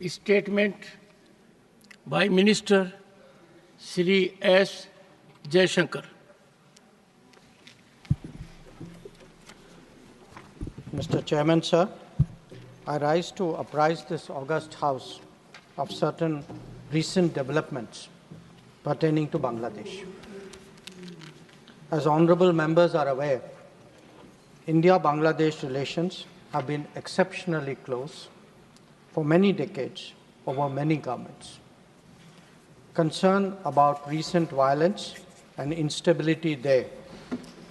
statement by Minister Shri S. Shankar. Mr. Chairman, sir, I rise to apprise this august House of certain recent developments pertaining to Bangladesh. As honourable members are aware, India-Bangladesh relations have been exceptionally close for many decades over many governments. Concern about recent violence and instability there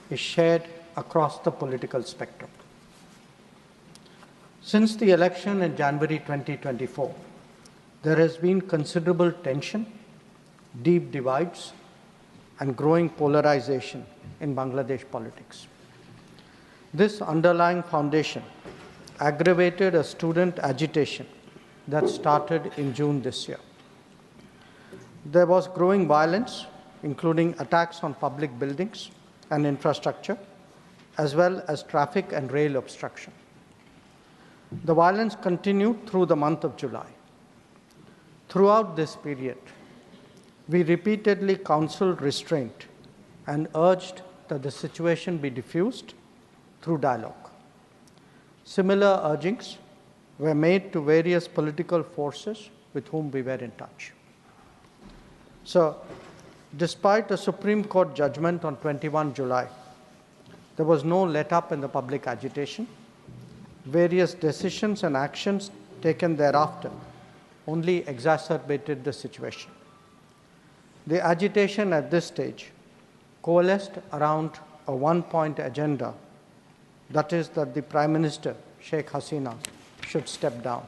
is shared across the political spectrum. Since the election in January 2024, there has been considerable tension, deep divides, and growing polarization in Bangladesh politics. This underlying foundation aggravated a student agitation that started in June this year. There was growing violence, including attacks on public buildings and infrastructure, as well as traffic and rail obstruction. The violence continued through the month of July. Throughout this period, we repeatedly counseled restraint and urged that the situation be diffused through dialogue. Similar urgings were made to various political forces with whom we were in touch. So, despite a Supreme Court judgment on 21 July, there was no let-up in the public agitation. Various decisions and actions taken thereafter only exacerbated the situation. The agitation at this stage coalesced around a one-point agenda, that is that the Prime Minister, Sheikh Hasina, should step down.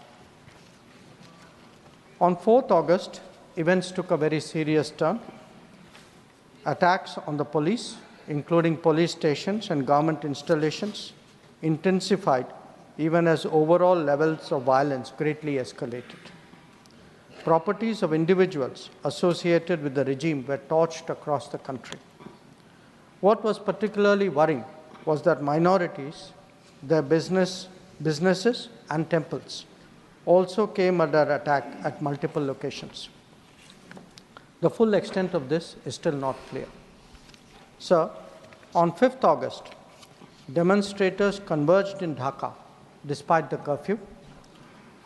On 4th August, events took a very serious turn. Attacks on the police, including police stations and government installations, intensified even as overall levels of violence greatly escalated. Properties of individuals associated with the regime were torched across the country. What was particularly worrying was that minorities, their businesses and temples also came under attack at multiple locations. The full extent of this is still not clear. Sir, on 5th August, demonstrators converged in Dhaka despite the curfew.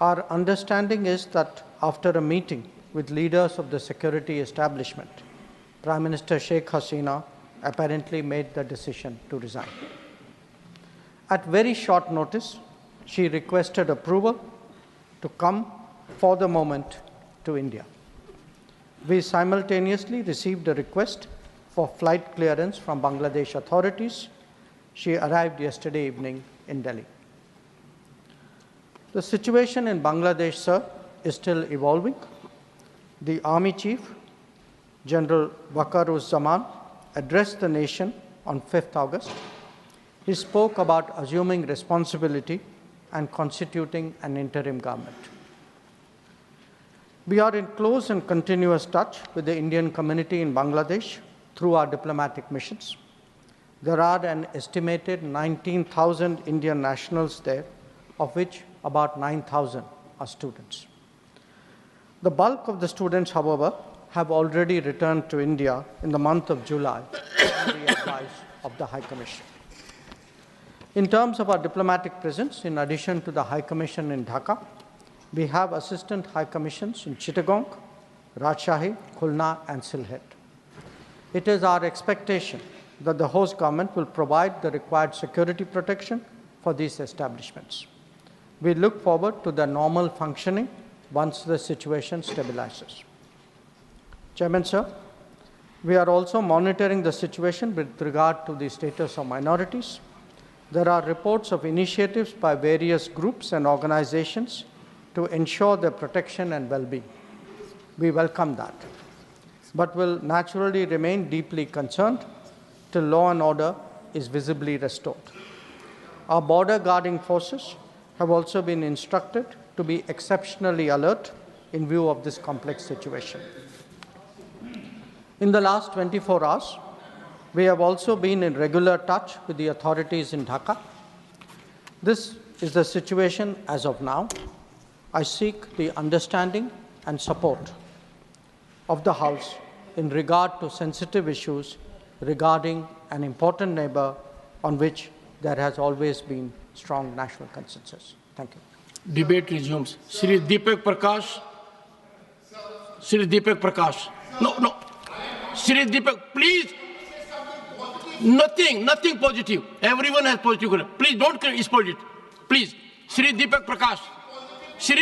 Our understanding is that after a meeting with leaders of the security establishment, Prime Minister Sheikh Hasina apparently made the decision to resign. At very short notice, she requested approval to come for the moment to India. We simultaneously received a request for flight clearance from Bangladesh authorities. She arrived yesterday evening in Delhi. The situation in Bangladesh, sir, is still evolving. The Army Chief, General Waqar-uz-Zaman, addressed the nation on 5th August. He spoke about assuming responsibility and constituting an interim government. We are in close and continuous touch with the Indian community in Bangladesh through our diplomatic missions. There are an estimated 19,000 Indian nationals there, of which about 9,000 are students. The bulk of the students, however, have already returned to India in the month of July on the advice of the High Commission. In terms of our diplomatic presence, in addition to the High Commission in Dhaka, we have Assistant High Commissions in Chittagong, Rajshahi, Khulna, and Sylhet. It is our expectation that the host government will provide the required security protection for these establishments. We look forward to the normal functioning once the situation stabilizes. Chairman, sir, we are also monitoring the situation with regard to the status of minorities. There are reports of initiatives by various groups and organizations to ensure their protection and well-being. We welcome that, but will naturally remain deeply concerned till law and order is visibly restored. Our border guarding forces have also been instructed to be exceptionally alert in view of this complex situation. In the last 24 hours, we have also been in regular touch with the authorities in Dhaka. This is the situation as of now. I seek the understanding and support of the House in regard to sensitive issues regarding an important neighbor on which there has always been strong national consensus. Thank you. Debate resumes. Shri Deepak Prakash. Shri Deepak Prakash. No. Shri Deepak, please. Nothing positive. Everyone has positive. Please don't create positive. Please. Shri Deepak Prakash.